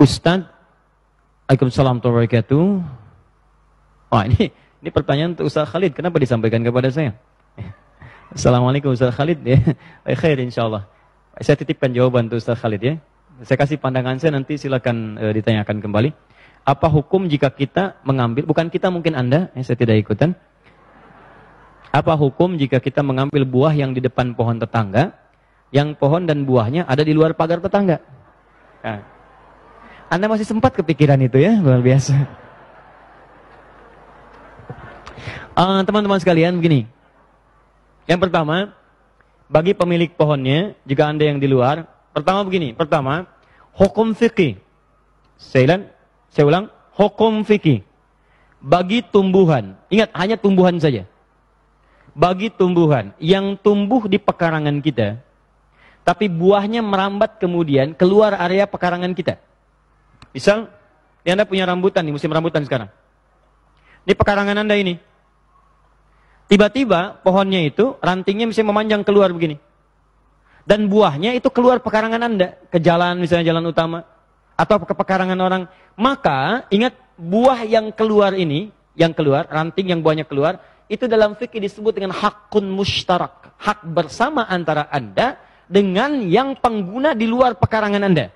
Ustadz, Waalaikumsalam warahmatullahi wabarakatuh. Wah, ini pertanyaan untuk Ustaz Khalid. Kenapa disampaikan kepada saya? Assalamualaikum Ustaz Khalid ya. Khair insyaallah. Saya titipkan jawaban untuk Ustaz Khalid ya. Saya kasih pandangan saya, nanti silakan ditanyakan kembali. Apa hukum jika kita mengambil, bukan kita mungkin Anda, saya tidak ikutan. Apa hukum jika kita mengambil buah yang di depan pohon tetangga, yang pohon dan buahnya ada di luar pagar tetangga? Nah, Anda masih sempat kepikiran itu ya, luar biasa. Teman-teman sekalian, begini. Yang pertama, bagi pemilik pohonnya, jika Anda yang di luar, pertama begini. Pertama, hukum fikih. Saya ulang, hukum fikih. Bagi tumbuhan, ingat hanya tumbuhan saja. Bagi tumbuhan yang tumbuh di pekarangan kita, tapi buahnya merambat kemudian keluar area pekarangan kita. Misal, Anda punya rambutan nih, musim rambutan sekarang. Di pekarangan Anda ini, tiba-tiba pohonnya itu, rantingnya bisa memanjang keluar begini. Dan buahnya itu keluar pekarangan Anda, ke jalan misalnya jalan utama, atau ke pekarangan orang. Maka, ingat buah yang keluar ini, yang keluar, ranting yang buahnya keluar, itu dalam fikih disebut dengan hakun mushtarak. Hak bersama antara Anda dengan yang pengguna di luar pekarangan Anda.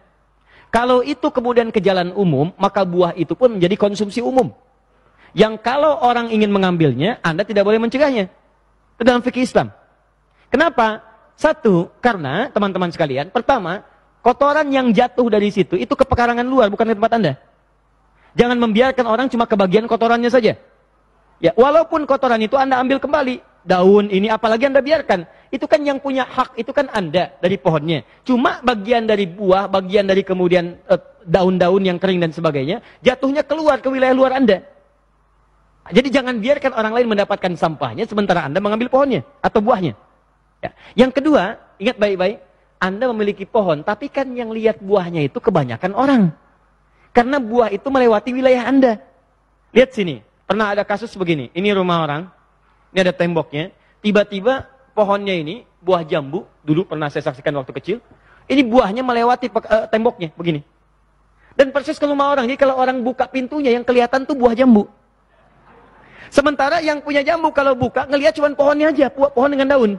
Kalau itu kemudian ke jalan umum, maka buah itu pun menjadi konsumsi umum. Yang kalau orang ingin mengambilnya, Anda tidak boleh mencegahnya. Itu dalam fikih Islam. Kenapa? Satu, karena teman-teman sekalian, pertama, kotoran yang jatuh dari situ, itu ke pekarangan luar, bukan ke tempat Anda. Jangan membiarkan orang cuma kebagian kotorannya saja. Ya, walaupun kotoran itu Anda ambil kembali, daun ini apalagi Anda biarkan, itu kan yang punya hak, itu kan Anda dari pohonnya. Cuma bagian dari buah, bagian dari kemudian daun-daun yang kering dan sebagainya, jatuhnya keluar ke wilayah luar Anda. Jadi jangan biarkan orang lain mendapatkan sampahnya sementara Anda mengambil pohonnya atau buahnya. Ya. Yang kedua, ingat baik-baik, Anda memiliki pohon, tapi kan yang lihat buahnya itu kebanyakan orang. Karena buah itu melewati wilayah Anda. Lihat sini. Pernah ada kasus begini, ini rumah orang, ini ada temboknya, tiba-tiba pohonnya ini, buah jambu, dulu pernah saya saksikan waktu kecil, ini buahnya melewati temboknya, begini. Dan persis ke rumah orang, jadi kalau orang buka pintunya, yang kelihatan tuh buah jambu. Sementara yang punya jambu kalau buka, ngelihat cuma pohonnya aja, pohon dengan daun.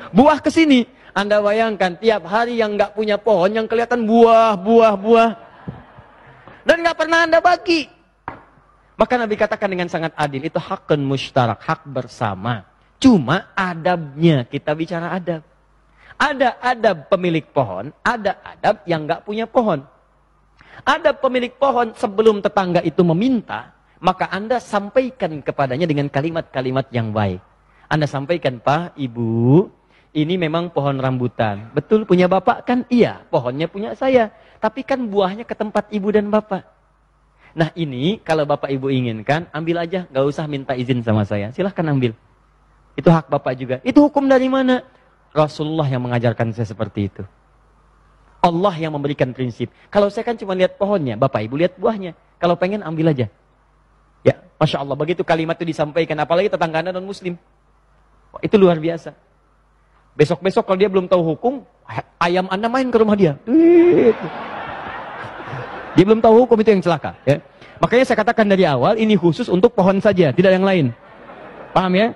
Buah ke sini, Anda bayangkan, tiap hari yang nggak punya pohon, yang kelihatan buah. Dan nggak pernah Anda bagi. Maka Nabi katakan dengan sangat adil, itu hakun mushtarak, hak bersama. Cuma adabnya, kita bicara adab. Ada adab pemilik pohon, ada adab yang nggak punya pohon. Adab pemilik pohon sebelum tetangga itu meminta, maka Anda sampaikan kepadanya dengan kalimat-kalimat yang baik. Anda sampaikan, Pak, Ibu, ini memang pohon rambutan. Betul punya Bapak kan? Iya, pohonnya punya saya. Tapi kan buahnya ke tempat Ibu dan Bapak. Nah ini, kalau Bapak Ibu inginkan, ambil aja. Gak usah minta izin sama saya. Silahkan ambil. Itu hak Bapak juga. Itu hukum dari mana? Rasulullah yang mengajarkan saya seperti itu. Allah yang memberikan prinsip. Kalau saya kan cuma lihat pohonnya, Bapak Ibu lihat buahnya. Kalau pengen, ambil aja. Ya, Masya Allah. Begitu kalimat itu disampaikan. Apalagi tetangga Anda non-Muslim. Wah, itu luar biasa. Besok-besok kalau dia belum tahu hukum, ayam Anda main ke rumah dia. Dia belum tahu hukum, itu yang celaka. Ya. Makanya saya katakan dari awal, ini khusus untuk pohon saja, tidak yang lain. Paham ya?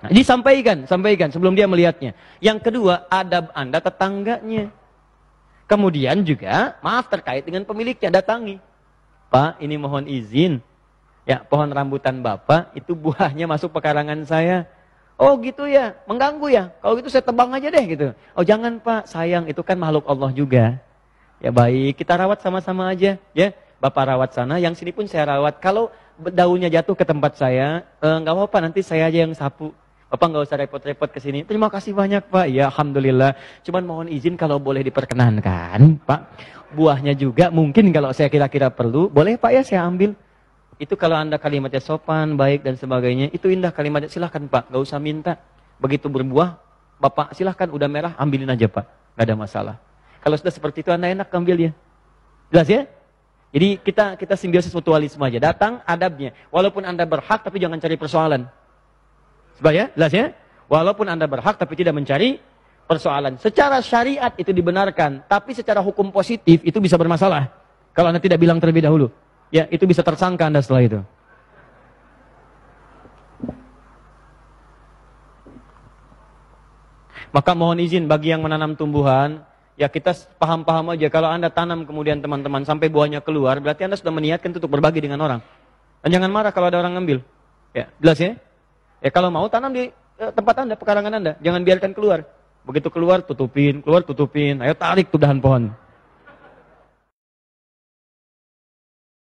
Nah, sampaikan sebelum dia melihatnya. Yang kedua, adab Anda tetangganya. Kemudian juga, maaf terkait dengan pemiliknya, datangi. Pak, ini mohon izin. Ya, pohon rambutan Bapak, itu buahnya masuk pekarangan saya. Oh gitu ya, mengganggu ya. Kalau gitu saya tebang aja deh gitu. Oh jangan Pak, sayang, itu kan makhluk Allah juga. Ya baik, kita rawat sama-sama aja. Ya, Bapak rawat sana, yang sini pun saya rawat. Kalau daunnya jatuh ke tempat saya, nggak apa-apa, nanti saya aja yang sapu. Bapak nggak usah repot-repot ke sini. Terima kasih banyak Pak. Ya Alhamdulillah. Cuman mohon izin kalau boleh diperkenankan, Pak. Buahnya juga mungkin kalau saya kira-kira perlu, boleh Pak ya saya ambil. Itu kalau Anda kalimatnya sopan, baik dan sebagainya, itu indah kalimatnya. Silahkan Pak, nggak usah minta. Begitu berbuah, Bapak silahkan udah merah, ambilin aja Pak. Nggak ada masalah. Kalau sudah seperti itu, Anda enak ambilnya. Jelas ya? Jadi kita simbiosis mutualisme aja. Datang adabnya. Walaupun Anda berhak, tapi jangan cari persoalan. Sebaya? Jelas ya? Walaupun Anda berhak, tapi tidak mencari persoalan. Secara syariat itu dibenarkan. Tapi secara hukum positif, itu bisa bermasalah. Kalau Anda tidak bilang terlebih dahulu. Ya, itu bisa tersangka Anda setelah itu. Maka mohon izin bagi yang menanam tumbuhan, ya kita paham-paham aja. Kalau Anda tanam kemudian teman-teman sampai buahnya keluar, berarti Anda sudah meniatkan untuk berbagi dengan orang. Dan jangan marah kalau ada orang ngambil. Ya, jelas ya? Ya kalau mau tanam di tempat Anda, pekarangan Anda. Jangan biarkan keluar. Begitu keluar, tutupin. Ayo tarik tuh dahan pohon.